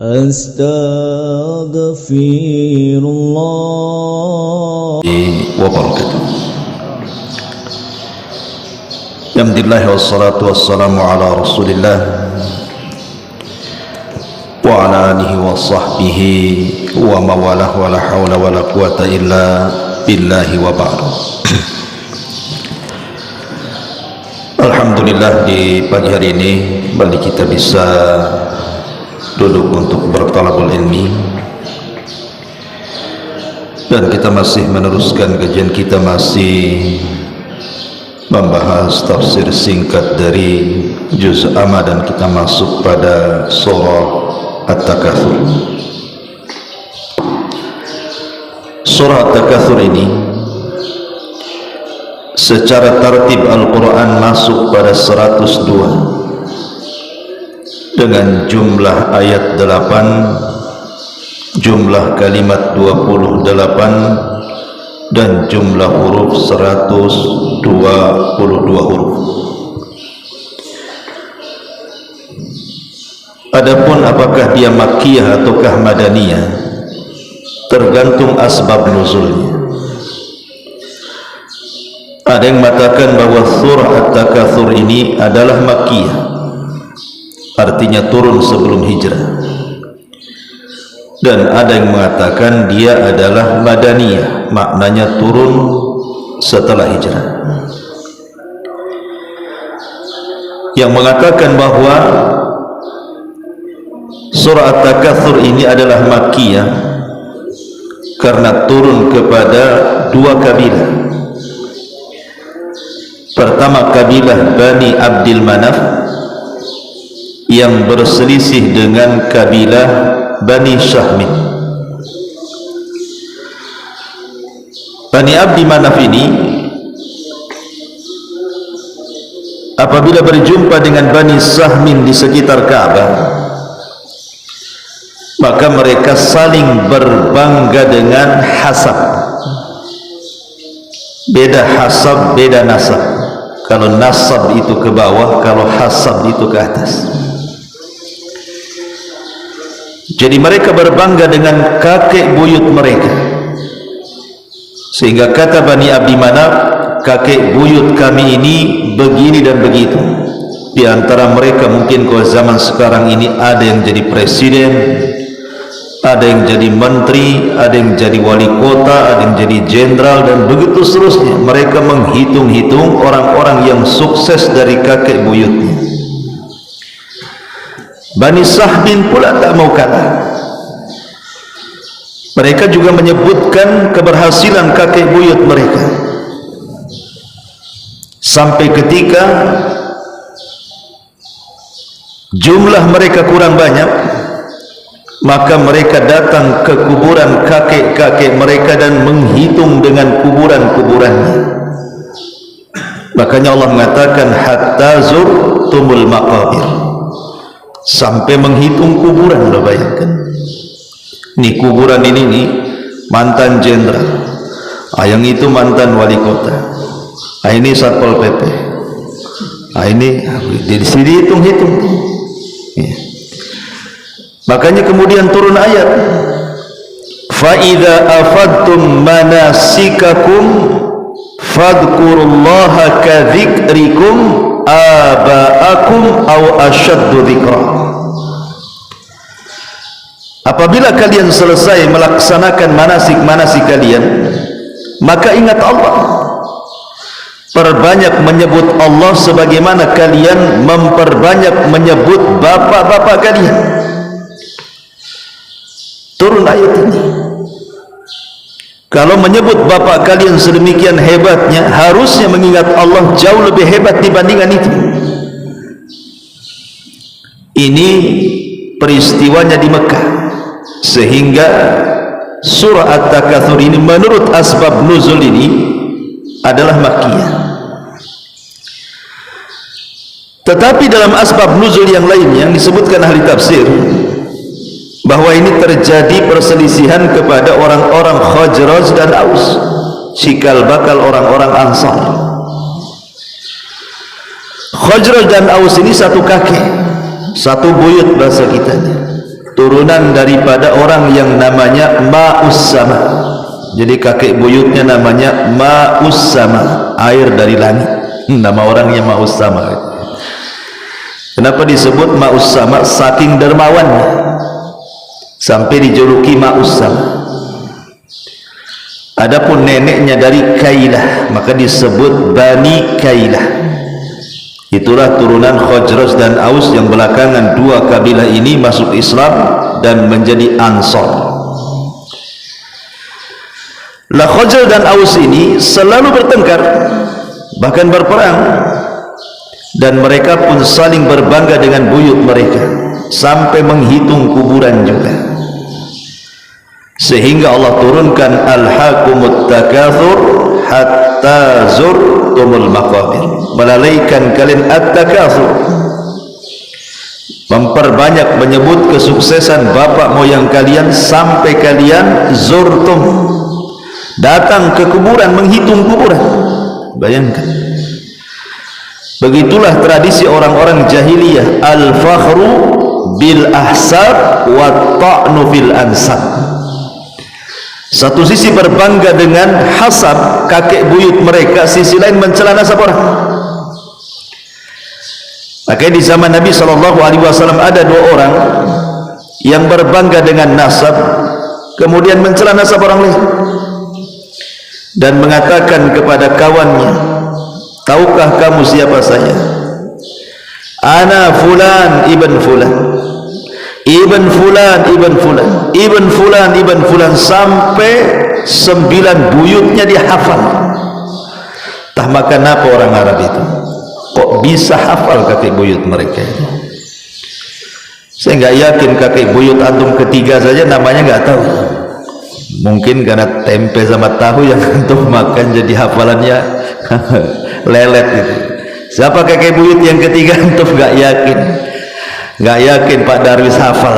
Astaghfirullah wabarakatuh. Alhamdulillah wassalatu wassalamu ala Rasulillah wa ala alihi wa sahbihi wa mawalah wa la hawla wa la quwata illa billahi wa ba'du. Alhamdulillah, di pagi hari ini kembali kita bisa duduk untuk bertalabul ilmi, dan kita masih meneruskan kajian kita, masih membahas tafsir singkat dari juz amma, dan kita masuk pada surah At-Takatsur. Surah At-Takatsur ini secara tartib Al-Quran masuk pada 102 dengan jumlah ayat 8, jumlah kalimat 28, dan jumlah huruf 122 huruf. Adapun apakah dia makkiyah ataukah madaniyah, tergantung asbab nuzulnya. Ada yang mengatakan bahwa surah At-Takatsur ini adalah makkiyah, artinya turun sebelum hijrah, dan ada yang mengatakan dia adalah madaniyah, maknanya turun setelah hijrah. Yang mengatakan bahwa surah At-Takatsur ini adalah makkiyah karena turun kepada dua kabilah. Pertama, kabilah Bani Abdil Manaf yang berselisih dengan kabilah Bani Syahmin. Bani Abdi Manaf ini apabila berjumpa dengan Bani Syahmin di sekitar Ka'bah, maka mereka saling berbangga dengan hasab. Beda hasab, beda nasab. Kalau nasab itu ke bawah, kalau hasab itu ke atas. Jadi mereka berbangga dengan kakek buyut mereka, sehingga kata Bani Abdi Manaf, kakek buyut kami ini begini dan begitu. Di antara mereka mungkin kalau zaman sekarang ini ada yang jadi presiden, ada yang jadi menteri, ada yang jadi wali kota, ada yang jadi jenderal, dan begitu seterusnya. Mereka menghitung-hitung orang-orang yang sukses dari kakek buyutnya. Bani Syahmin pula tak mau kalah. Mereka juga menyebutkan keberhasilan kakek buyut mereka, sampai ketika jumlah mereka kurang banyak, maka mereka datang ke kuburan kakek-kakek mereka dan menghitung dengan kuburan-kuburannya. Makanya Allah mengatakan hatta zurtumul maqabir, sampai menghitung kuburan. Lo bayangkan, nih kuburan ini nih mantan jenderal, yang itu mantan wali kota, ini satpol pp, ini di sini hitung-hitung. Makanya kemudian turun ayat, fa idza afadtum manasikakum fadhkurullaha ka dzikrikum aba'akum aw ashaddu dzikra. Apabila kalian selesai melaksanakan manasik-manasik kalian, maka ingat Allah. Perbanyak menyebut Allah sebagaimana kalian memperbanyak menyebut bapak-bapak kalian. Turun ayat ini. Kalau menyebut bapak kalian sedemikian hebatnya, harusnya mengingat Allah jauh lebih hebat dibandingkan itu. Ini peristiwanya di Mekah, sehingga surah At-Takatsur ini menurut asbab nuzul ini adalah makkiyah. Tetapi dalam asbab nuzul yang lainnya yang disebutkan ahli tafsir, bahwa ini terjadi perselisihan kepada orang-orang Khazraj dan Aus, cikal bakal orang-orang Ansar. Khazraj dan Aus ini satu kakek, satu buyut bahasa kitanya, turunan daripada orang yang namanya Ma'us Sama. Jadi kakek buyutnya namanya Ma'us Sama, air dari langit. Nama orangnya Ma'us Sama. Kenapa disebut Ma'us Sama? Saking dermawannya sampai dijuluki Ma'us Sama. Adapun neneknya dari Kailah, maka disebut Bani Kailah. Itulah turunan Khazraj dan Aus yang belakangan dua kabilah ini masuk Islam dan menjadi Ansar. Lah Khazraj dan Aus ini selalu bertengkar, bahkan berperang, dan mereka pun saling berbangga dengan buyut mereka sampai menghitung kuburan juga. Sehingga Allah turunkan Alhaakumut Takatsur hatta zurtumul maqabir, melalaikan kalian at-takatsur, memperbanyak menyebut kesuksesan bapak moyang kalian sampai kalian zurtum, datang ke kuburan, menghitung kuburan. Bayangkan, begitulah tradisi orang-orang jahiliyah, al-fakhru bil ahsab wa ta'nu fil ansab. Satu sisi berbangga dengan hasab kakek buyut mereka, sisi lain mencela nasab orang. Makanya di zaman Nabi SAW ada dua orang yang berbangga dengan nasab, kemudian mencela nasab orang lain dan mengatakan kepada kawannya, tahukah kamu siapa saya? Ana fulan ibn fulan, ibn fulan ibn fulan, ibn fulan ibn fulan, sampai 9 buyutnya dihafal. Tah makan apa orang Arab itu? Kok bisa hafal kakek buyut mereka itu? Saya nggak yakin kakek buyut antum ketiga saja namanya nggak tahu. Mungkin karena tempe sama tahu yang antum makan jadi hafalannya lelet gitu. Siapa kakek buyut yang ketiga antum nggak yakin. Nggak yakin Pak Darwis hafal,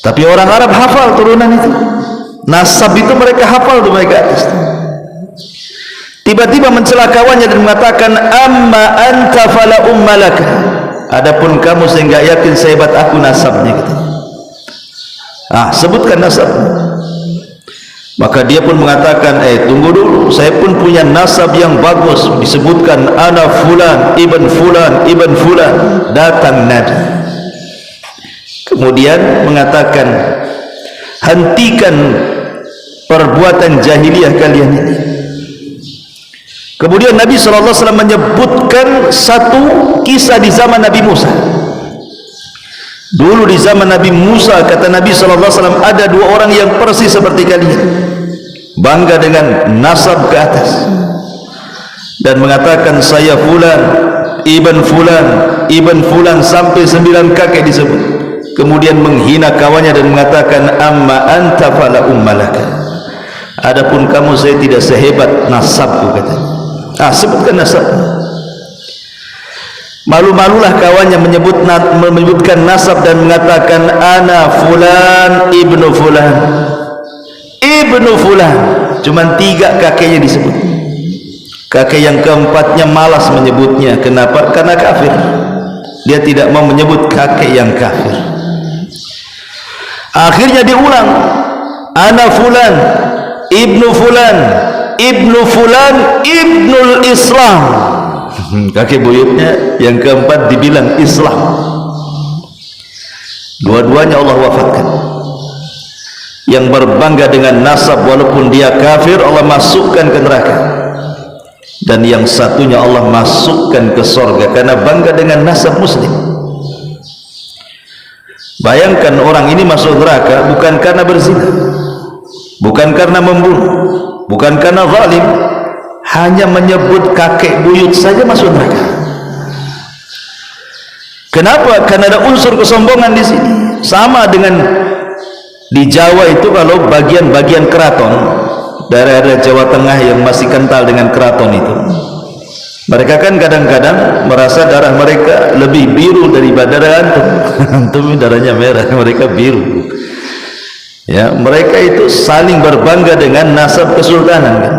tapi orang Arab hafal turunan itu, nasab itu mereka hafal tuh mereka. Tiba-tiba mencela kawannya dan mengatakan, amma anta fala ummalaka, adapun kamu saya nggak yakin sehebat aku nasabnya gitu. Sebutkan nasab. Maka dia pun mengatakan, tunggu dulu, saya pun punya nasab yang bagus. Disebutkan ana fulan ibn fulan ibn fulan. Datang Nabi, kemudian mengatakan, hentikan perbuatan jahiliyah kalian ini. Kemudian Nabi SAW menyebutkan satu kisah di zaman Nabi Musa. Dulu di zaman Nabi Musa, kata Nabi SAW, ada dua orang yang persis seperti kalian, bangga dengan nasab ke atas dan mengatakan saya fulan ibn fulan ibn fulan, sampai 9 kakek disebut. Kemudian menghina kawannya dan mengatakan, amma anta fala ummalaka, adapun kamu saya tidak sehebat nasabku katanya. Sebutkan nasab. Malu-malulah kawannya menyebutkan nasab dan mengatakan, ana fulan ibnu fulan ibnu fulan. Cuman 3 kakeknya disebut. Kakek yang keempatnya malas menyebutnya. Kenapa? Karena kafir. Dia tidak mau menyebut kakek yang kafir. Akhirnya diulang, ana fulan ibnu fulan ibnu fulan ibnul Islam. Kakek buyutnya yang keempat dibilang Islam. Dua-duanya Allah wafatkan. Yang berbangga dengan nasab walaupun dia kafir, Allah masukkan ke neraka. Dan yang satunya Allah masukkan ke surga karena bangga dengan nasab muslim. Bayangkan orang ini masuk neraka bukan karena berzina, bukan karena membunuh, bukan karena zalim, hanya menyebut kakek buyut saja masuk neraka. Kenapa? Karena ada unsur kesombongan di sini. Sama dengan di Jawa itu, kalau bagian-bagian keraton, daerah-daerah Jawa Tengah yang masih kental dengan keraton itu, mereka kan kadang-kadang merasa darah mereka lebih biru daripada darah antum. Antum darahnya merah, mereka biru. Ya, mereka itu saling berbangga dengan nasab kesultanan kan?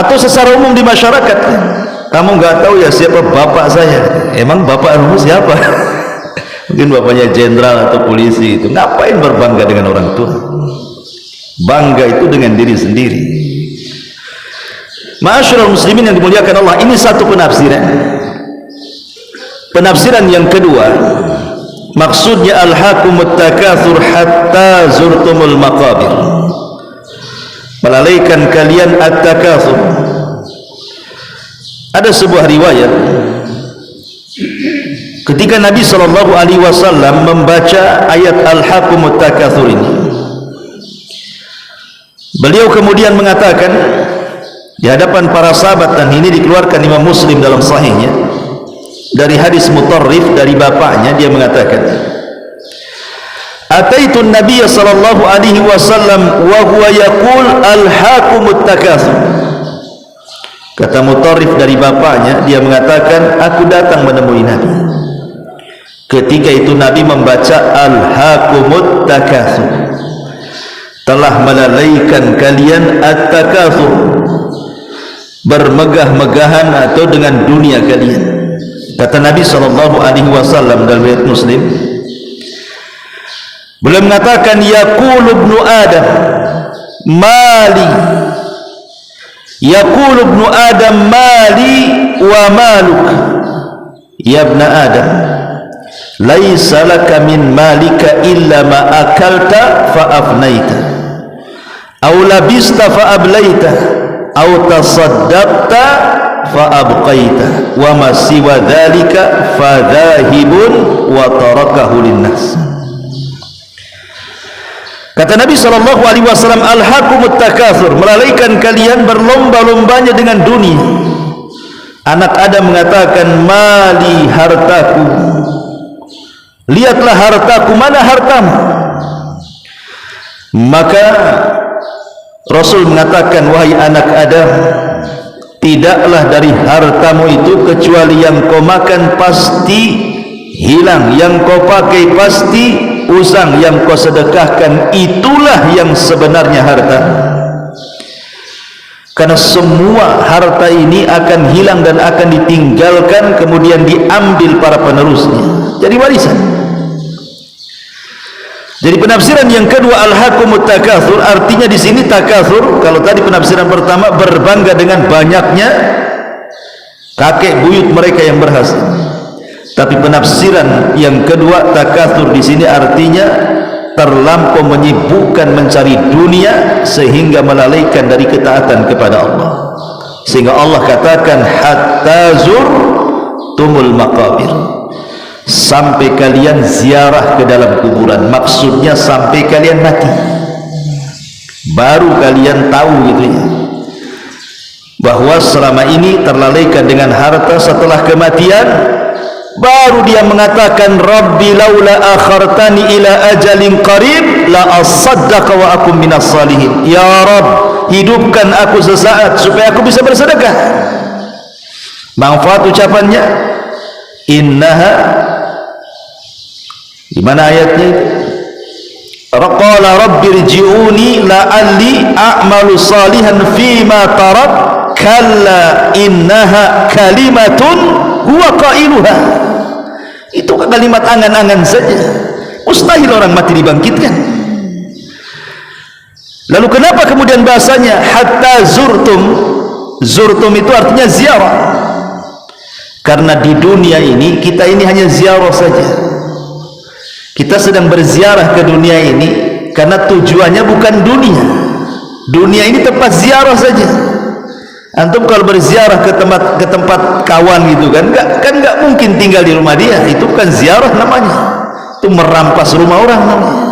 Atau secara umum di masyarakat kan? Kamu nggak tahu ya siapa bapak saya? Emang bapak kamu siapa? Mungkin bapaknya jenderal atau polisi itu. Ngapain berbangga dengan orang tua? Bangga itu dengan diri sendiri. Ma'asyiral muslimin yang dimuliakan Allah, ini satu penafsiran. Penafsiran yang kedua, maksudnya alhaqumut takatsur hatta zurtumul maqabir. Melalaikan kalian at-takatsur. Ada sebuah riwayat ketika Nabi SAW membaca ayat alhaqumut takatsur ini, beliau kemudian mengatakan di hadapan para sahabat, dan ini dikeluarkan Imam Muslim dalam sahihnya dari hadis Mutarrif dari bapaknya, dia mengatakan, Ataitun Nabiy sallallahu alaihi wasallam wa huwa yaqul alhaqumut takatsur. Kata Mutarrif dari bapaknya, dia mengatakan, aku datang menemui Nabi. Ketika itu Nabi membaca alhaqumut takatsur, telah melalaikan kalian at-takatsur, bermegah-megahan atau dengan dunia kalian. Kata Nabi SAW dalam riwayat Muslim, beliau mengatakan, yaqulu ibnu Adam mali, yaqulu ibnu Adam mali wa maluk, ya ibna Adam laisa laka min malika illa ma akalta fa afnaita aw labista fa ablaita aw tasaddaqta fa abqaita wa ma siwa dhalika fa dhahibun wa tarakahu linnas. Kata Nabi SAW, alhaqumut takatsur, melalaikan kalian berlomba-lombanya dengan dunia. Anak Adam mengatakan, mali, hartaku. Lihatlah hartaku, mana hartamu? Maka Rasul mengatakan, wahai anak Adam, tidaklah dari hartamu itu kecuali yang kau makan pasti hilang, yang kau pakai pasti usang, yang kau sedekahkan itulah yang sebenarnya harta. Karena semua harta ini akan hilang dan akan ditinggalkan, kemudian diambil para penerusnya, jadi warisan. Jadi penafsiran yang kedua, alhaqumut takatsur, artinya di sini takatsur, kalau tadi penafsiran pertama berbangga dengan banyaknya kakek buyut mereka yang berhasil, tapi penafsiran yang kedua, takatsur di sini artinya terlampau menyibukkan mencari dunia sehingga melalaikan dari ketaatan kepada Allah, sehingga Allah katakan hatta zurtumul maqabir, sampai kalian ziarah ke dalam kuburan. Maksudnya sampai kalian mati, baru kalian tahu gitu ya, bahwa selama ini terlalaikan dengan harta. Setelah kematian baru dia mengatakan, Rabbi laula akhartani ila ajalin qarib la asaddaqa wa akum minas salihin. Ya Rabb, hidupkan aku sesaat supaya aku bisa bersedekah. Manfaat ucapannya, innaha, di mana ayatnya itu? Qala rabbi rji'uni la'alli a'malu salihan fima tarak kalla innaha kalimatun huwa qailuha. Itu kalimat angan-angan saja, mustahil orang mati dibangkitkan. Lalu kenapa kemudian bahasanya hatta zurtum? Zurtum itu artinya ziarah. Karena di dunia ini kita ini hanya ziarah saja. Kita sedang berziarah ke dunia ini karena tujuannya bukan dunia. Dunia ini tempat ziarah saja. Antum kalau berziarah ke tempat kawan gitu kan nggak mungkin tinggal di rumah dia. Itu bukan ziarah namanya, itu merampas rumah orang namanya.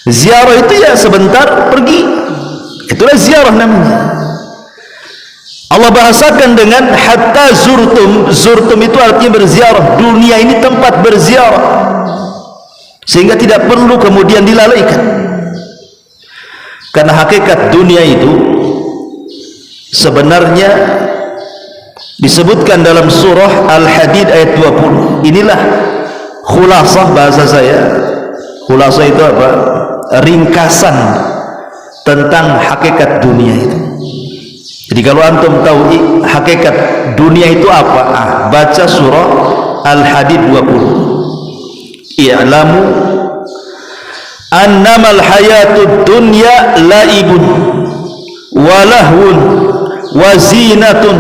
Ziarah itu ya sebentar pergi, itulah ziarah namanya. Allah bahasakan dengan hatta zurtum. Zurtum itu artinya berziarah. Dunia ini tempat berziarah, sehingga tidak perlu kemudian dilalaikan. Karena hakikat dunia itu sebenarnya disebutkan dalam surah Al-Hadid ayat 20. Inilah khulasah bahasa saya. Khulasah itu apa? Ringkasan tentang hakikat dunia itu. Jadi kalau antum tahu hakikat dunia itu apa, baca surah Al-Hadid 20. i'lamu annamal hayatud dunya laibun wa lahwun wa zinatun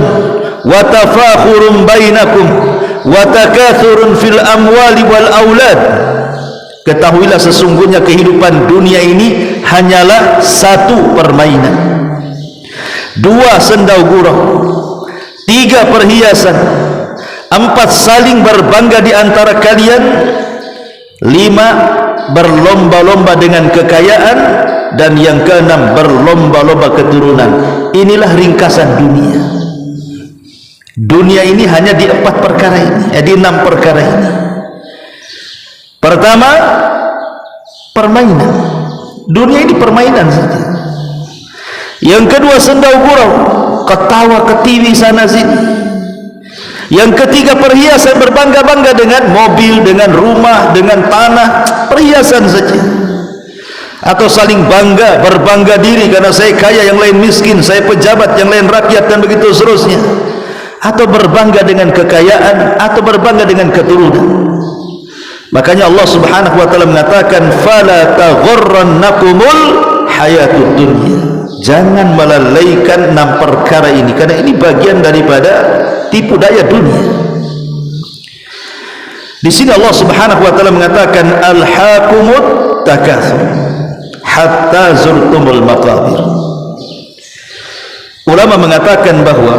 wa tafakhurun bainakum wa takathurun fil amwali wal aulad. Ketahuilah sesungguhnya kehidupan dunia ini hanyalah satu permainan, dua sendau gurau, tiga perhiasan, empat saling berbangga di antara kalian, lima berlomba-lomba dengan kekayaan, dan yang keenam berlomba-lomba keturunan. Inilah ringkasan dunia. Dunia ini hanya di empat perkara ini, di enam perkara ini. Pertama, permainan. Dunia ini permainan saja. Yang kedua, sendau gurau, ketawa ketiwi sana sini. Yang ketiga, perhiasan, berbangga-bangga dengan mobil, dengan rumah, dengan tanah, perhiasan saja. Atau saling bangga, berbangga diri karena saya kaya, yang lain miskin, saya pejabat, yang lain rakyat, dan begitu seterusnya. Atau berbangga dengan kekayaan, atau berbangga dengan keturunan. Makanya Allah Subhanahu wa taala mengatakan fala taghurrannakumul hayatud dunya. Jangan melalaikan enam perkara ini, karena ini bagian daripada tipu daya dunia. Di sini Allah Subhanahu wa taala mengatakan alhaqumut takatsur hatta zurtumul maqabir. Ulama mengatakan bahwa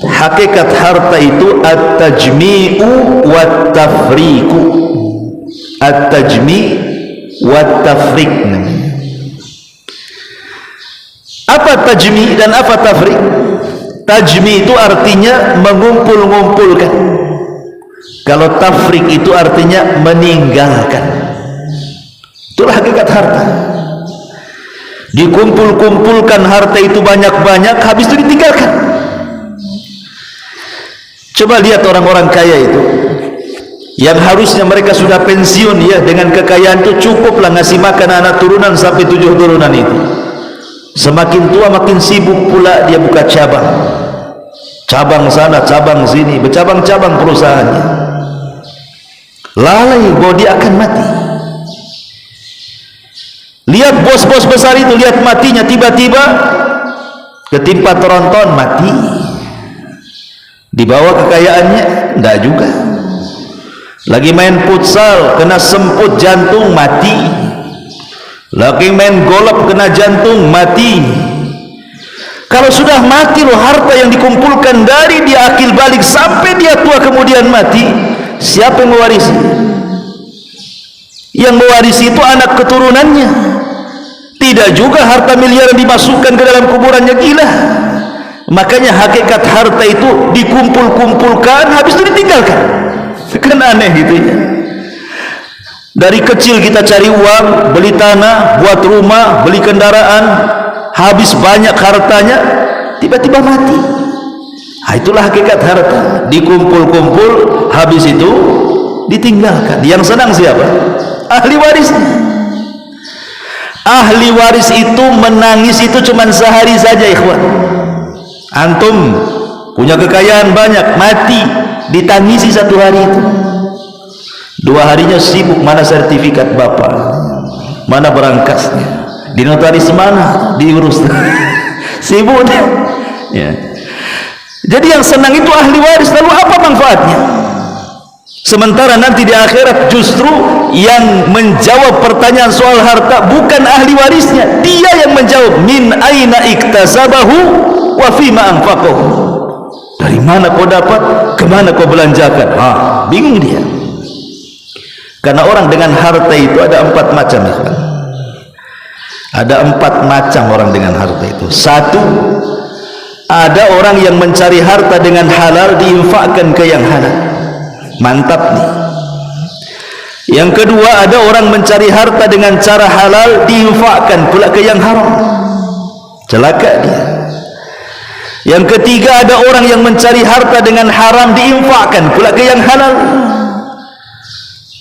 hakikat harta itu at-tajmi'u wat-tafriqu. At-tajmi' wat-tafriq. Apa tajmi' dan apa tafriq? Tajmi' itu artinya mengumpul-ngumpulkan. Kalau tafriq itu artinya meninggalkan. Itulah hakikat harta. Dikumpul-kumpulkan harta itu banyak-banyak, habis itu ditinggalkan. Coba lihat orang-orang kaya itu, yang harusnya mereka sudah pensiun, ya, dengan kekayaan itu cukuplah ngasih makan anak turunan sampai 7 turunan itu. Semakin tua makin sibuk pula dia buka cabang, cabang sana, cabang sini, bercabang-cabang perusahaannya. Lalai bahwa dia akan mati. Lihat bos-bos besar itu, lihat matinya, tiba-tiba ketimpa tronton mati. Dibawa kekayaannya, enggak juga. Lagi main futsal kena semput jantung mati. Lagi main golf kena jantung mati. Kalau sudah mati loh, harta yang dikumpulkan dari dia akil balik sampai dia tua kemudian mati, siapa yang mewarisi? Yang mewarisi itu anak keturunannya. Tidak juga harta miliaran dimasukkan ke dalam kuburannya, gila. Makanya hakikat harta itu dikumpul-kumpulkan, habis itu ditinggalkan. Kan aneh gitu ya. Dari kecil kita cari uang, beli tanah, buat rumah, beli kendaraan, habis banyak hartanya, tiba-tiba mati. Nah, itulah hakikat harta. Dikumpul-kumpul, habis itu ditinggalkan. Yang senang siapa? Ahli warisnya. Ahli waris itu menangis itu cuma sehari saja, ikhwan. Antum punya kekayaan banyak, mati, ditangisi satu hari itu. 2 harinya sibuk, mana sertifikat bapak, mana berangkasnya, di notaris mana, diurus. Sibuk ya. Jadi yang senang itu ahli waris. Lalu apa manfaatnya? Sementara nanti di akhirat justru yang menjawab pertanyaan soal harta bukan ahli warisnya, dia yang menjawab min aina iktasabahu wa fima anfaqahu. Dari mana kau dapat, kemana kau belanjakan? Bingung dia. Karena orang dengan harta itu ada 4 macam, ya kan? Ada 4 macam orang dengan harta itu. 1, ada orang yang mencari harta dengan halal, diinfakkan ke yang halal. Mantap nih. Yang kedua, ada orang mencari harta dengan cara halal, diinfakkan pula ke yang haram. Celaka dia. Yang ketiga, ada orang yang mencari harta dengan haram, diinfakkan pula ke yang halal.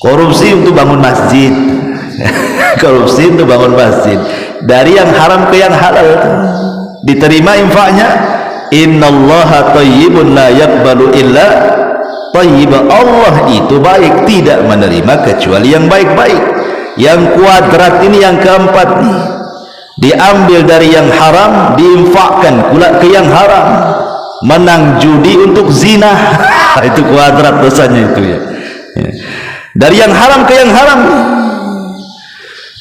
Korupsi untuk bangun masjid. Korupsi untuk bangun masjid. Dari yang haram ke yang halal, diterima infaknya. Innallaha thayyibun la yaqbalu illa thayyibah. Allah itu baik, tidak menerima kecuali yang baik-baik. Yang kuadrat ini, yang keempat nih, diambil dari yang haram, diinfakkan pula ke yang haram. Menang judi untuk zina itu kuadrat dosanya itu ya. Dari yang haram ke yang haram.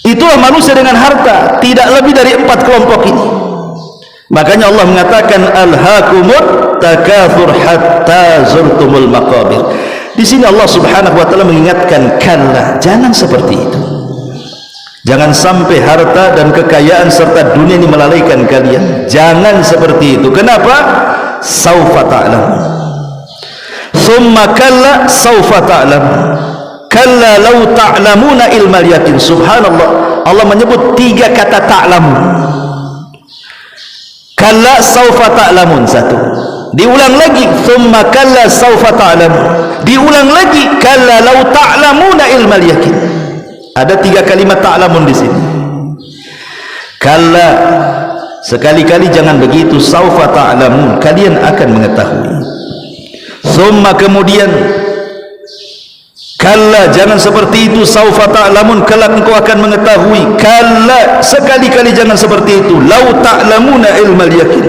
Itulah manusia dengan harta, tidak lebih dari 4 kelompok ini. Makanya Allah mengatakan alhaakumut takatsur hatta zurtumul maqabir. Di sini Allah Subhanahu wa taala mengingatkan, kalla, jangan seperti itu. Jangan sampai harta dan kekayaan serta dunia ini melalaikan kalian. Jangan seperti itu. Kenapa? Saufa ta'lamun. Summa kalla saufa ta'lamun. Kalla law ta'lamuna ilmal yakin. Subhanallah, Allah menyebut 3 kata ta'lamun. Kalla saufa ta'lamun, satu. Diulang lagi, summa kalla saufa ta'lamun. Diulang lagi, kalla law ta'lamuna ilmal yakin. Ada 3 kalimat ta'lamun di sini. Kalla, sekali-kali jangan begitu, saufa ta'lamun, kalian akan mengetahui. Summa, kemudian, kalla, jangan seperti itu, saufa ta'lamun, kelak engkau akan mengetahui. Kalla, sekali-kali jangan seperti itu, lau ta'lamuna ilmal yakin,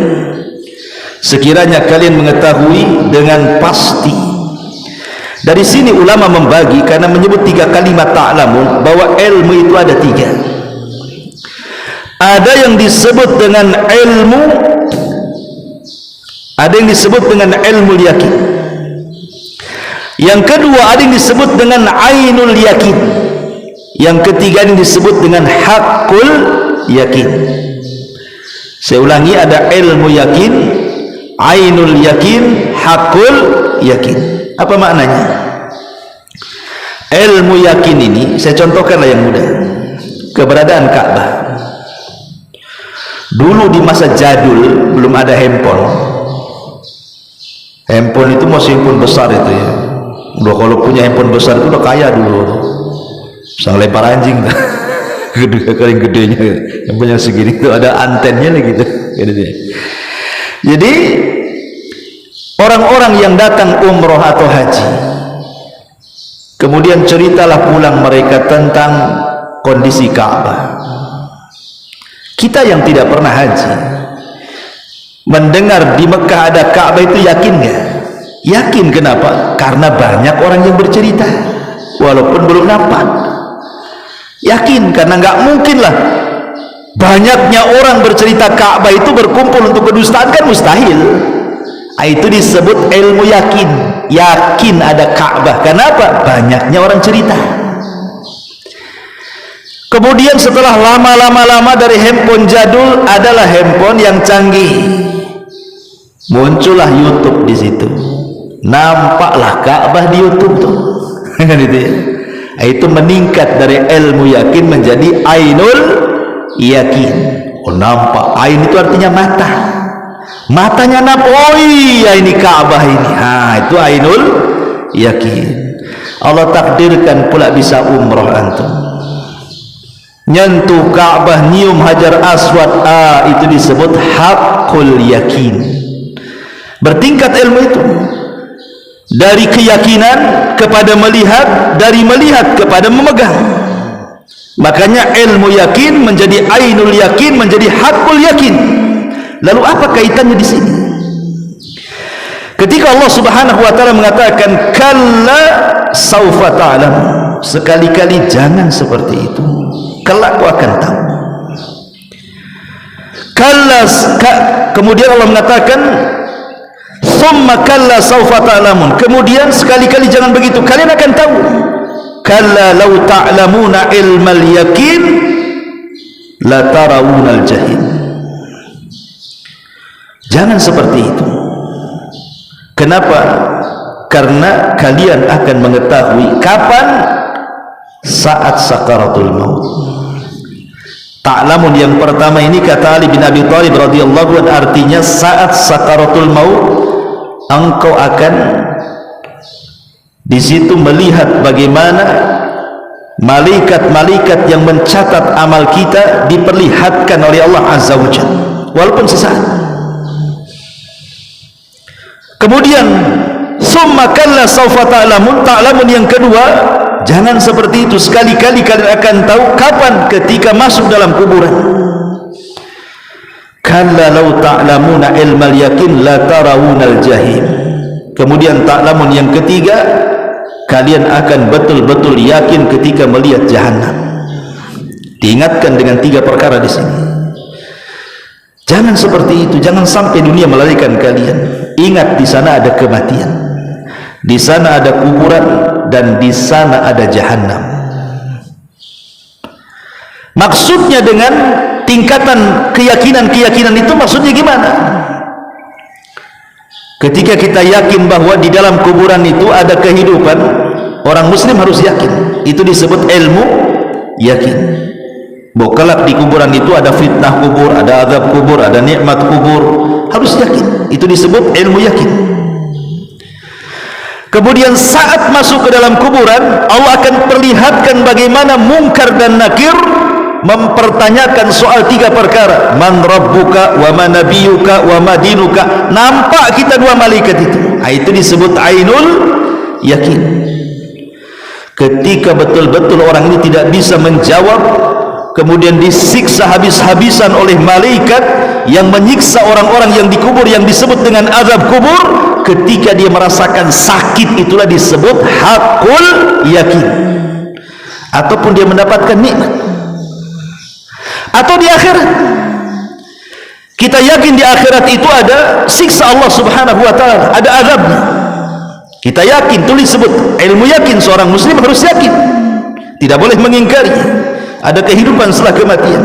sekiranya kalian mengetahui dengan pasti. Dari sini ulama membagi, karena menyebut 3 kalimat ta'lamun, bahwa ilmu itu ada 3. Ada yang disebut dengan ilmu, ada yang disebut dengan ilmu yakin. Yang kedua ada yang disebut dengan ainul yakin. Yang ketiga yang disebut dengan hakul yakin. Saya ulangi, ada ilmu yakin, ainul yakin, hakul yakin. Apa maknanya? Ilmu yakin ini, saya contohkanlah yang mudah. Keberadaan Ka'bah. Dulu di masa jadul belum ada handphone. Handphone itu masih handphone besar itu ya. Udah kalau punya handphone besar itu udah kaya dulu. Sang lempar anjing. Gede kering gedenya. Yang punya segini itu ada antennya lah gitu. Jadi orang-orang yang datang umroh atau haji, kemudian ceritalah pulang mereka tentang kondisi Ka'bah. Kita yang tidak pernah haji mendengar di Mekah ada Ka'bah itu yakin nggak? Yakin. Kenapa? Karena banyak orang yang bercerita walaupun belum nampak. Yakin karena nggak mungkin lah banyaknya orang bercerita Ka'bah itu berkumpul untuk kedustaan, kan mustahil. Itu disebut ilmu yakin. Yakin ada Ka'bah. Kenapa? Banyaknya orang cerita. Kemudian setelah lama dari handphone jadul adalah handphone yang canggih. Muncullah YouTube di situ. Nampaklah Ka'bah di YouTube tuh. Kan itu ya. Itu meningkat dari ilmu yakin menjadi ainul yakin. Oh, nampak. Ain itu artinya mata. Matanya nampak. Oh iya, ini Ka'bah ini. Itu ainul yakin. Allah takdirkan pula bisa umroh antum. Nyentuh Ka'bah, nyium Hajar Aswad, itu disebut hakul yakin. Bertingkat ilmu itu dari keyakinan kepada melihat, dari melihat kepada memegang. Makanya ilmu yakin menjadi ainul yakin, menjadi hakul yakin. Lalu apa kaitannya di sini? Ketika Allah Subhanahu wa taala mengatakan kalla saufa ta'lam, sekali-kali jangan seperti itu, kelak kau akan tahu. Kalla, kemudian Allah mengatakan summa kalla saufa ta'lamun, kemudian sekali-kali jangan begitu, kalian akan tahu. Kalla law ta'lamuna ilmal yakin la tarawunal jahim. Jangan seperti itu. Kenapa? Karena kalian akan mengetahui kapan? Saat sakaratul maut. Ta'lamun yang pertama ini kata Ali bin Abi Thalib radhiyallahu anhu, artinya saat sakaratul maut engkau akan di situ melihat bagaimana malaikat-malaikat yang mencatat amal kita diperlihatkan oleh Allah Azza wa Jalla walaupun sesaat. Kemudian Summa kalla sawfa ta'lamun. Ta'lamun yang kedua, jangan seperti itu. Sekali-kali kalian akan tahu kapan, ketika masuk dalam kuburan. Kalla law ta'lamuna ilmal yakin la tarawunal jahim. Kemudian ta'lamun yang ketiga, kalian akan betul-betul yakin ketika melihat jahanam. Diingatkan dengan 3 perkara di sini. Jangan seperti itu, jangan sampai dunia melarikan kalian. Ingat, di sana ada kematian, di sana ada kuburan, dan di sana ada jahanam. Maksudnya dengan tingkatan keyakinan itu maksudnya gimana? Ketika kita yakin bahwa di dalam kuburan itu ada kehidupan, orang muslim harus yakin. Itu disebut ilmu yakin. Bahwa kelak di kuburan itu ada fitnah kubur, ada azab kubur, ada nikmat kubur. Harus yakin. Itu disebut ilmu yakin. Kemudian saat masuk ke dalam kuburan, Allah akan perlihatkan bagaimana Munkar dan Nakir mempertanyakan soal 3 perkara. Man rabbuka wa ma nabiyuka wa ma dinuka. Nampak kita 2 malaikat itu. Itu disebut ainul yakin. Ketika betul-betul orang ini tidak bisa menjawab, kemudian disiksa habis-habisan oleh malaikat yang menyiksa orang-orang yang dikubur, yang disebut dengan azab kubur. Ketika dia merasakan sakit, itulah disebut hakul yakin. Ataupun dia mendapatkan nikmat. Atau di akhirat, kita yakin di akhirat itu ada siksa Allah subhanahu wa ta'ala, ada azabnya. Kita yakin, tulis sebut ilmu yakin. Seorang muslim harus yakin, tidak boleh mengingkari ada kehidupan setelah kematian.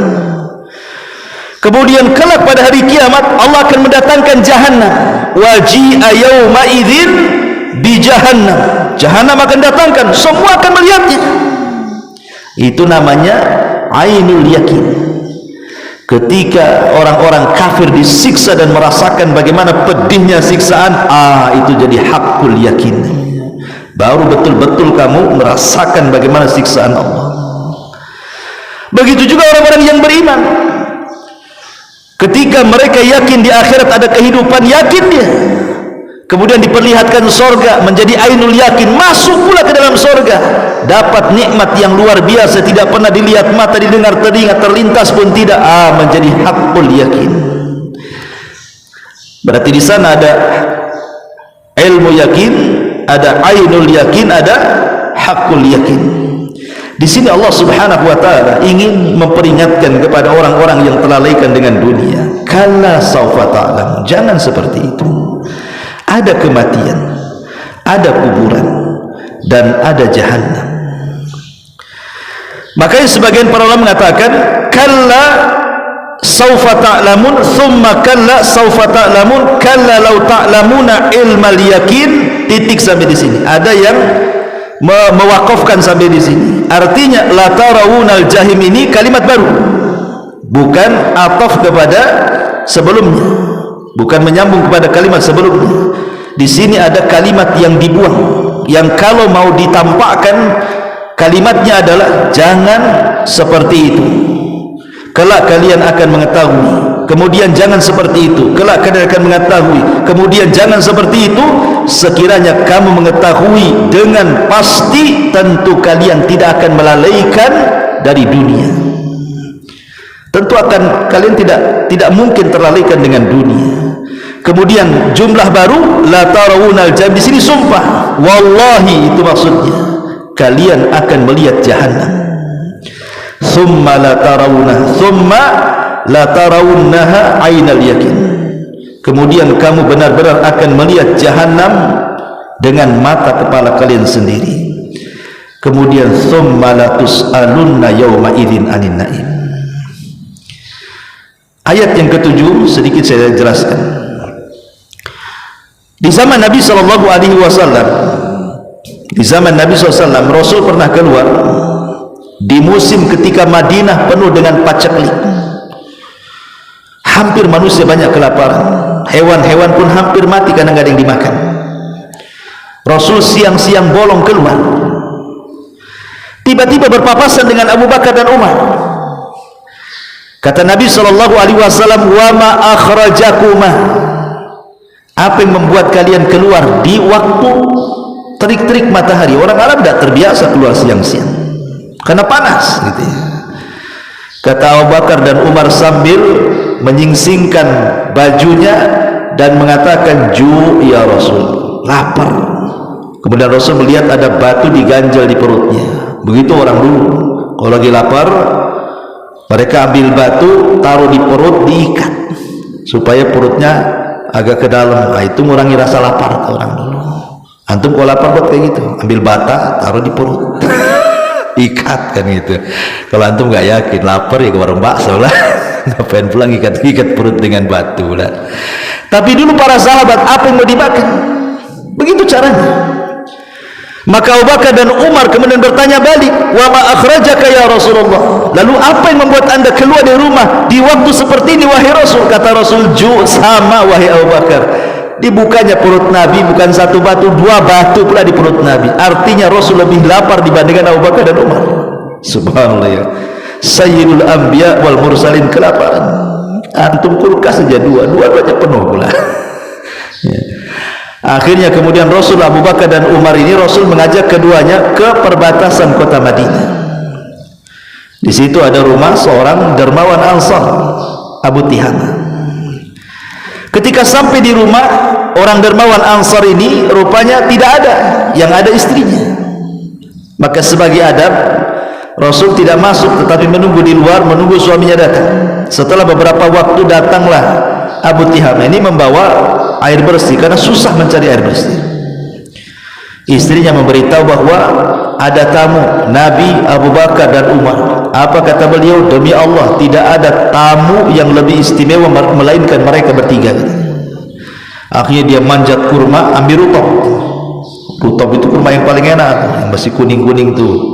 Kemudian kelak pada hari kiamat Allah akan mendatangkan jahanam. Waji'a yawma idzin bi jahannam. Jahanam akan datangkan, semua akan melihatnya. Itu namanya ainul yakin. Ketika orang-orang kafir disiksa dan merasakan bagaimana pedihnya siksaan, itu jadi hakul yakin. Baru betul-betul kamu merasakan bagaimana siksaan Allah. Begitu juga orang-orang yang beriman. Ketika mereka yakin di akhirat ada kehidupan, yakin dia. Kemudian diperlihatkan sorga, menjadi ainul yakin, masuk pula ke dalam sorga, dapat nikmat yang luar biasa, tidak pernah dilihat mata, didengar telinga, terlintas pun tidak. Menjadi hakul yakin. Berarti di sana ada ilmu yakin, ada ainul yakin, ada hakul yakin. Di sini Allah subhanahu wa ta'ala ingin memperingatkan kepada orang-orang yang terlalaikan dengan dunia. Kalla sawfa ta'lamun. Jangan seperti itu. Ada kematian, ada kuburan, dan ada jahanam. Makanya sebagian para ulama mengatakan kalla sawfa ta'lamun, thumma kalla sawfa ta'lamun, kalla law ta'lamuna ilmal yakin. Titik sampai di sini. Ada yang mewakafkan sampai di sini. Artinya la tarawunal jahim ini kalimat baru, bukan ataf kepada sebelumnya, bukan menyambung kepada kalimat sebelumnya. Di sini ada kalimat yang dibuang, yang kalau mau ditampakkan kalimatnya adalah jangan seperti itu, kelak kalian akan mengetahui. Kemudian jangan seperti itu, kelak kalian akan mengetahui. Kemudian jangan seperti itu, sekiranya kamu mengetahui dengan pasti, tentu kalian tidak akan melalaikan dari dunia. Tentu akan kalian tidak mungkin terlalaikan dengan dunia. Kemudian jumlah baru la tarawunal jahim, di sini sumpah, wallahi itu maksudnya kalian akan melihat jahanam. Thumma la tarawunnaha ainal yakin. Kemudian kamu benar-benar akan melihat jahanam dengan mata kepala kalian sendiri. Kemudian thumma la tus'alunna yawma idzin anin na'im. Ayat yang ke-7 sedikit saya jelaskan. Di zaman Nabi sallallahu alaihi wasallam, di zaman Nabi SAW, Rasul pernah keluar di musim ketika Madinah penuh dengan paceklik. Hampir manusia banyak kelaparan, hewan-hewan pun hampir mati karena nggak ada yang dimakan. Rasul siang-siang bolong keluar, tiba-tiba berpapasan dengan Abu Bakar dan Umar. Kata Nabi SAW, wa ma akhrajakuma, Apa yang membuat kalian keluar di waktu terik-terik matahari? Orang Arab tidak terbiasa keluar siang-siang karena panas gitu ya. Kata Abu Bakar dan Umar sambil menyingsingkan bajunya dan mengatakan, "Ju ya Rasul, lapar." Kemudian Rasul melihat ada batu diganjal di perutnya. Begitu orang dulu, kalau lagi lapar mereka ambil batu, taruh di perut, diikat supaya perutnya agak ke dalam. Nah, itu mengurangi rasa lapar orang dulu. Antum kalau lapar buat kayak gitu, ambil bata, taruh di perut, ikat kan gitu. Kalau antum nggak yakin lapar ya ke warung bakso lah. Ngapain pulang ikat perut dengan batu lah. Tapi dulu para sahabat, apa yang mau dimakan? Begitu caranya. Maka Abu Bakar dan Umar kemudian bertanya balik, "Wa ma akhrajaka ya Rasulullah?" Lalu apa yang membuat anda keluar dari rumah di waktu seperti ini wahai Rasul? Kata Rasul, "Ju, sama wahai Abu Bakar." Dibukanya perut Nabi bukan satu batu, dua batu pula di perut Nabi. Artinya Rasul lebih lapar dibandingkan Abu Bakar dan Umar. Subhanallah ya. Sayyidul Anbiya wal Mursalin kelaparan. Antum kulkas saja dua-duanya penuh pula. Ya. Akhirnya kemudian Rasul, Abu Bakar dan Umar ini Rasul mengajak keduanya ke perbatasan kota Madinah. Di situ ada rumah seorang dermawan Ansar, Abu Tihama. Ketika sampai di rumah orang dermawan Ansar ini, rupanya tidak ada, yang ada istrinya. Maka sebagai adab, Rasul tidak masuk tetapi menunggu di luar, menunggu suaminya datang. Setelah beberapa waktu datanglah Abu Tihama ini membawa air bersih karena susah mencari air bersih. Istrinya memberitahu bahwa ada tamu Nabi, Abu Bakar dan Umar. Apa kata beliau? Demi Allah tidak ada tamu yang lebih istimewa melainkan mereka bertiga. Akhirnya dia manjat kurma, ambil rutab. Rutab itu kurma yang paling enak, yang masih kuning-kuning tuh.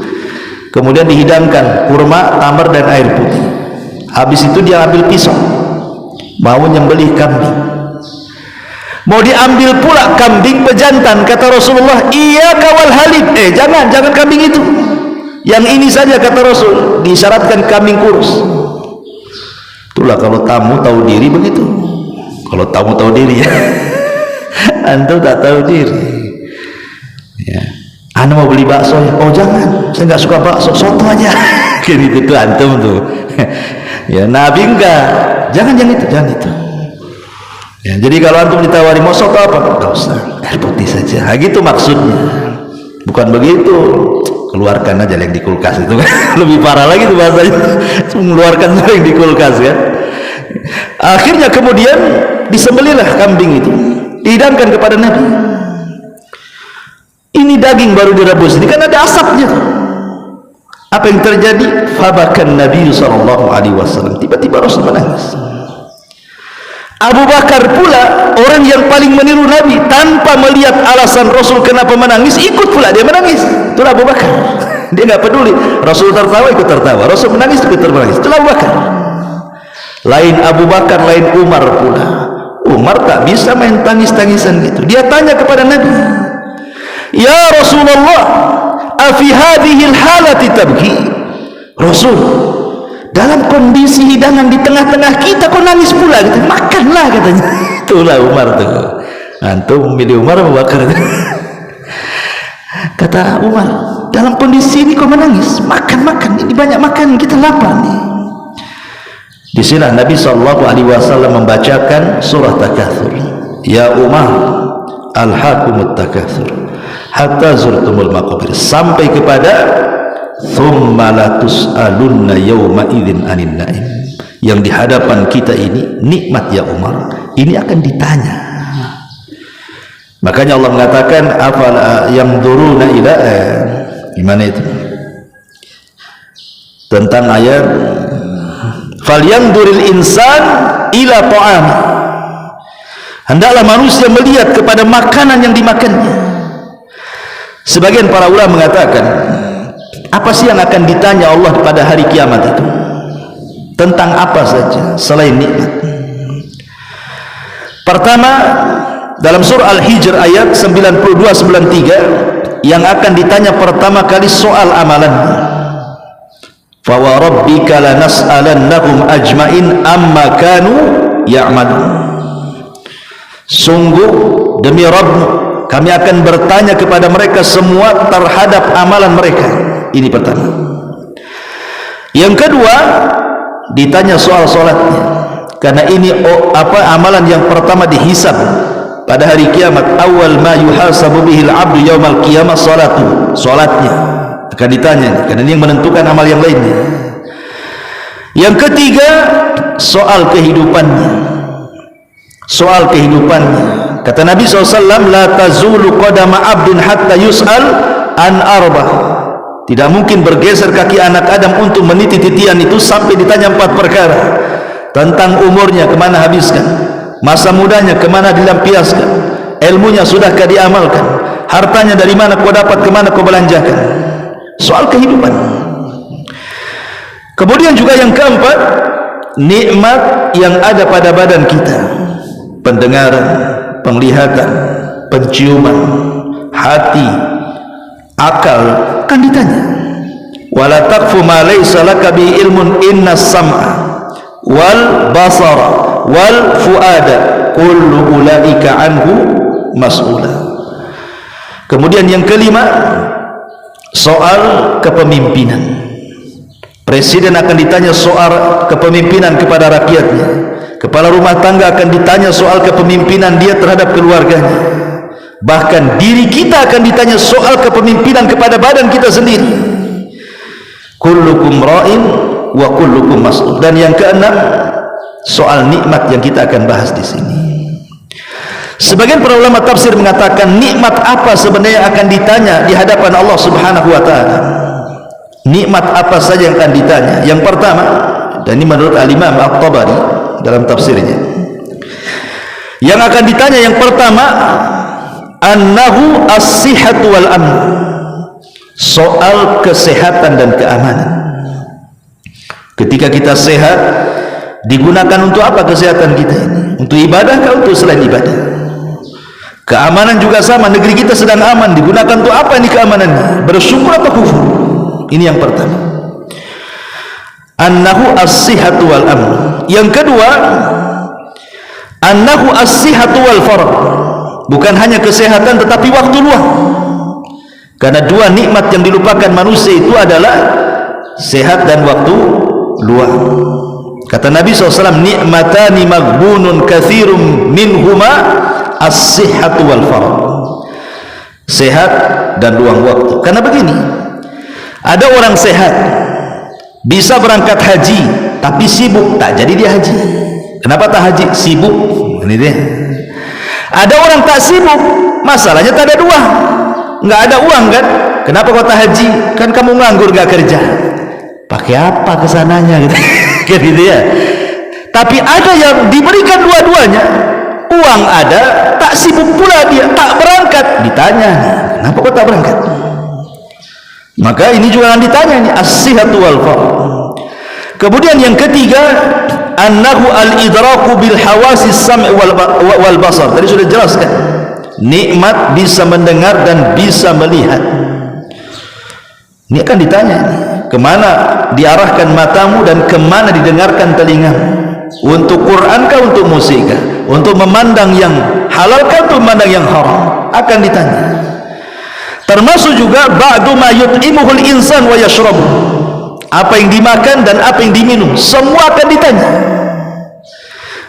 Kemudian dihidangkan kurma, tamar dan air putih. Habis itu dia ambil pisau, mau nyembelih kambing. Mau diambil pula kambing pejantan. Kata Rasulullah, "Iya kawal halib." Jangan kambing itu. Yang ini saja kata Rasul. Disyaratkan kambing kurus. Itulah kalau tamu tahu diri begitu. Kalau tamu tahu diri ya. Antum tak tahu diri. Ya. Anda mau beli bakso ya? Oh jangan, saya nggak suka bakso, soto aja. Gitu tuh antum tuh. Ya Nabi enggak. Jangan itu. Ya, jadi kalau antum ditawari mau soto apa? Enggak usah, air putih saja. Nah, gitu maksudnya. Bukan begitu. Keluarkan aja yang di kulkas itu kan. Lebih parah lagi tuh bahasanya. Mengeluarkan yang di kulkas kan. Akhirnya kemudian disembelihlah kambing itu. Dihidangkan kepada Nabi. Ini daging baru direbus ini kan ada asapnya. Apa yang terjadi? Fabakan Nabi SAW. Tiba-tiba Rasul menangis. Abu Bakar pula orang yang paling meniru Nabi, tanpa melihat alasan Rasul kenapa menangis, ikut pula dia menangis. Itulah Abu Bakar. Dia nggak peduli. Rasul tertawa ikut tertawa, Rasul menangis ikut menangis. Itulah Abu Bakar. Lain Abu Bakar, lain Umar pula. Umar tak bisa main tangis-tangisan gitu. Dia tanya kepada Nabi, "Ya Rasulullah, afi hadhil halati tabki?" Rasul, dalam kondisi hidangan di tengah-tengah kita kok nangis pula gitu. Makanlah katanya. Itulah Umar tuh. Antum memilih Umar Abu Bakar. Kata Umar, dalam kondisi ini kok menangis? Makan, ini banyak makan, kita lapar nih. Di sini Nabi SAW membacakan surah Takatsur. Ya Umar, alhaqumut takatsur hatta zurtumul maqabir, sampai kepada thumma la tus'alunna yawma idzin 'anin na'im. Yang di hadapan kita ini nikmat ya Umar, ini akan ditanya. Makanya Allah mengatakan afala yamduruna ila, gimana itu? Tentang ayat falyanduril insan ila ta'am. Hendaklah manusia melihat kepada makanan yang dimakannya. Sebagian para ulama mengatakan, apa sih yang akan ditanya Allah pada hari kiamat itu? Tentang apa saja selain nikmat. Pertama, dalam surah Al-Hijr ayat 92-93 yang akan ditanya pertama kali soal amalan. Fa wa rabbika lanas'alannahum ajmain amma kanu ya'malun. sungguh demi Rabbmu, kami akan bertanya kepada mereka semua terhadap amalan mereka. Ini pertama. Yang kedua, ditanya soal solatnya, karena ini amalan yang pertama dihisab pada hari kiamat. Awal ma yuhasabu bihil abdu yaumal qiyamah solatnya akan ditanya, karena ini yang menentukan amal yang lainnya. Yang ketiga, soal kehidupannya. Kata Nabi SAW, la tazulu qadama abdin hatta yus'al an arba. Tidak mungkin bergeser kaki anak Adam untuk meniti titian itu sampai ditanya 4 perkara. Tentang umurnya, kemana habiskan, masa mudanya kemana dilampiaskan, ilmunya sudahkah diamalkan, hartanya dari mana kau dapat, kemana kau belanjakan. Soal kehidupan. Kemudian juga yang keempat, nikmat yang ada pada badan kita, pendengaran, penglihatan, penciuman, hati, akal, kan ditanya. Wala taqfu ma laysa laka bi ilmun inna sam'a wal basara wal fuada kullu ulaika anhu mas'ula. Kemudian yang kelima, soal kepemimpinan. Presiden akan ditanya soal kepemimpinan kepada rakyatnya. Kepala rumah tangga akan ditanya soal kepemimpinan dia terhadap keluarganya. Bahkan diri kita akan ditanya soal kepemimpinan kepada badan kita sendiri. Kullukum ra'in wa kullukum mas'ul. Dan yang keenam, soal nikmat yang kita akan bahas di sini. Sebagian para ulama tafsir mengatakan, nikmat apa sebenarnya akan ditanya di hadapan Allah Subhanahu wa taala. Nikmat apa saja yang akan ditanya? Yang pertama, dan ini menurut Al-Imam At-Tabari dalam tafsirnya, yang akan ditanya yang pertama, annahu as-sihhatu wal amn, soal kesehatan dan keamanan. Ketika kita sehat, digunakan untuk apa kesehatan kita ini? Untuk ibadah atau untuk selain ibadah? Keamanan juga sama, negeri kita sedang aman, digunakan untuk apa ini keamanannya? Bersyukur atau kufur? Ini yang pertama, annahu as-sihhatu wal amn. Yang kedua, annahu as-sihhatu wal faragh, bukan hanya kesehatan tetapi waktu luang. Karena dua nikmat yang dilupakan manusia itu adalah sehat dan waktu luang. Kata Nabi SAW, nikmatani maghbunun katsirum minhuma as-sihhatu wal faragh, sehat dan luang waktu. Karena begini, ada orang sehat bisa berangkat haji tapi sibuk, tak jadi dia haji. Kenapa tak haji? Sibuk. Ini dia. Ada orang tak sibuk, masalahnya tak ada uang, nggak ada uang kan? Kenapa kau tak haji? Kan kamu nganggur gak kerja. Pakai apa kesananya gitu? Gitu ya. Tapi ada yang diberikan dua-duanya, uang ada, tak sibuk pula dia, tak berangkat. Ditanya, kenapa kau tak berangkat? Maka ini juga akan ditanya nih, as-sihhatu wal faragh. Kemudian yang ketiga, annahu al-idraku bil hawasi sam' wal basar. Tadi sudah jelaskan, nikmat bisa mendengar dan bisa melihat. Ini akan ditanya nih, kemana diarahkan matamu dan kemana didengarkan telingamu? Untuk Quran kah, untuk musik kah? Untuk memandang yang halal kah, untuk memandang yang haram? Akan ditanya. Termasuk juga ba'du ma yut'imuhul insan wa yashrabu, apa yang dimakan dan apa yang diminum, semua akan ditanya.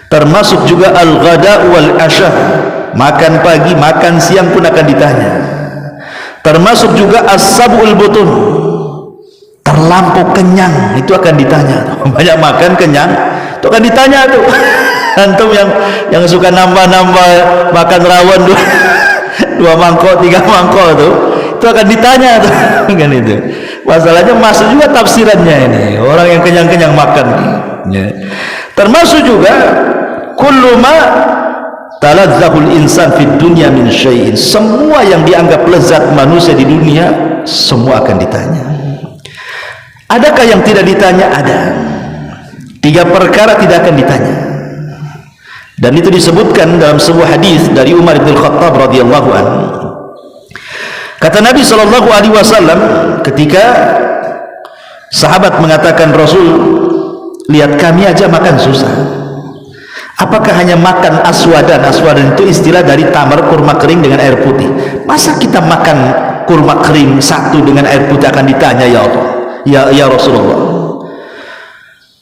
Termasuk juga al-ghada wal asha, makan pagi, makan siang pun akan ditanya. Termasuk juga as-sab'ul butun, terlampau kenyang, itu akan ditanya. Banyak makan kenyang, itu akan ditanya tuh. Antum yang suka nambah-nambah makan rawon dua mangkok, 3 mangkok tuh, itu akan ditanya tuh. Kan itu. Masalahnya masuk juga tafsirannya ini. Orang yang kenyang-kenyang makan ya. Termasuk juga kullu ma taladzahul insan fid dunya min syai'in, semua yang dianggap lezat manusia di dunia semua akan ditanya. Adakah yang tidak ditanya? Ada. 3 perkara tidak akan ditanya. Dan itu disebutkan dalam sebuah hadis dari Umar bin Khattab radhiyallahu anhu. Kata Nabi sallallahu alaihi wasallam, ketika sahabat mengatakan, Rasul, lihat kami aja makan susah, Apakah hanya makan aswadan? Aswadan itu istilah dari tamar, kurma kering dengan air putih. Masa kita makan kurma kering satu dengan air putih akan ditanya, ya Allah, ya Rasulullah?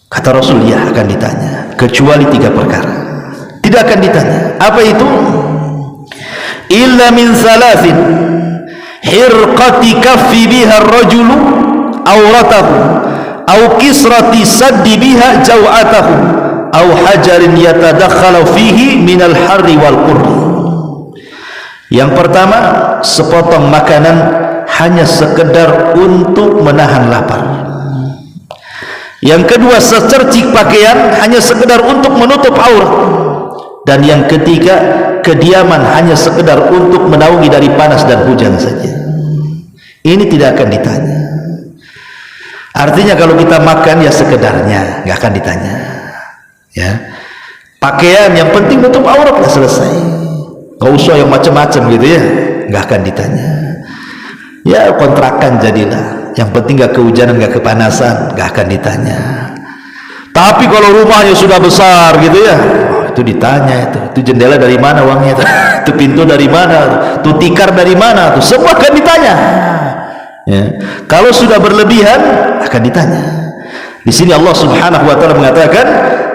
Kata Rasul, ya akan ditanya, kecuali 3 perkara. Tidak akan ditanya. Apa itu? Illa min salasin, hirqati kaffi biha ar-rajulu awratahu, aw kisrati saddi biha jaw'atahu, aw hajarin yatadakhalu fihi minal harri wal qurri. Yang pertama, sepotong makanan hanya sekedar untuk menahan lapar. Yang kedua, secercik pakaian hanya sekedar untuk menutup aurat. Dan yang ketiga, kediaman hanya sekedar untuk menaungi dari panas dan hujan saja. Ini tidak akan ditanya. Artinya kalau kita makan ya sekedarnya, nggak akan ditanya. Ya, pakaian yang penting nutup aurat, lah selesai. Nggak usah yang macam-macam gitu ya, nggak akan ditanya. Ya kontrakan jadilah, yang penting nggak kehujanan, nggak kepanasan, nggak akan ditanya. Tapi kalau rumahnya sudah besar gitu ya, itu ditanya, itu jendela dari mana uangnya, itu pintu dari mana, itu tikar dari mana, itu semua akan ditanya. Ya. Kalau sudah berlebihan akan ditanya. Di sini Allah Subhanahu wa taala mengatakan,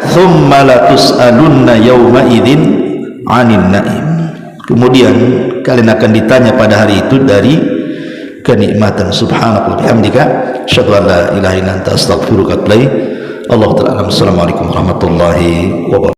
"Tsumma la tus'alunna yawma idzin 'anil na'im." Kemudian kalian akan ditanya pada hari itu dari kenikmatan. Subhanallah wa bihamdika, asyhadu an la ilaha illa anta, astaghfiruka wa atubu ilaik. Allah ta'ala. Assalamualaikum warahmatullahi wabarakatuh.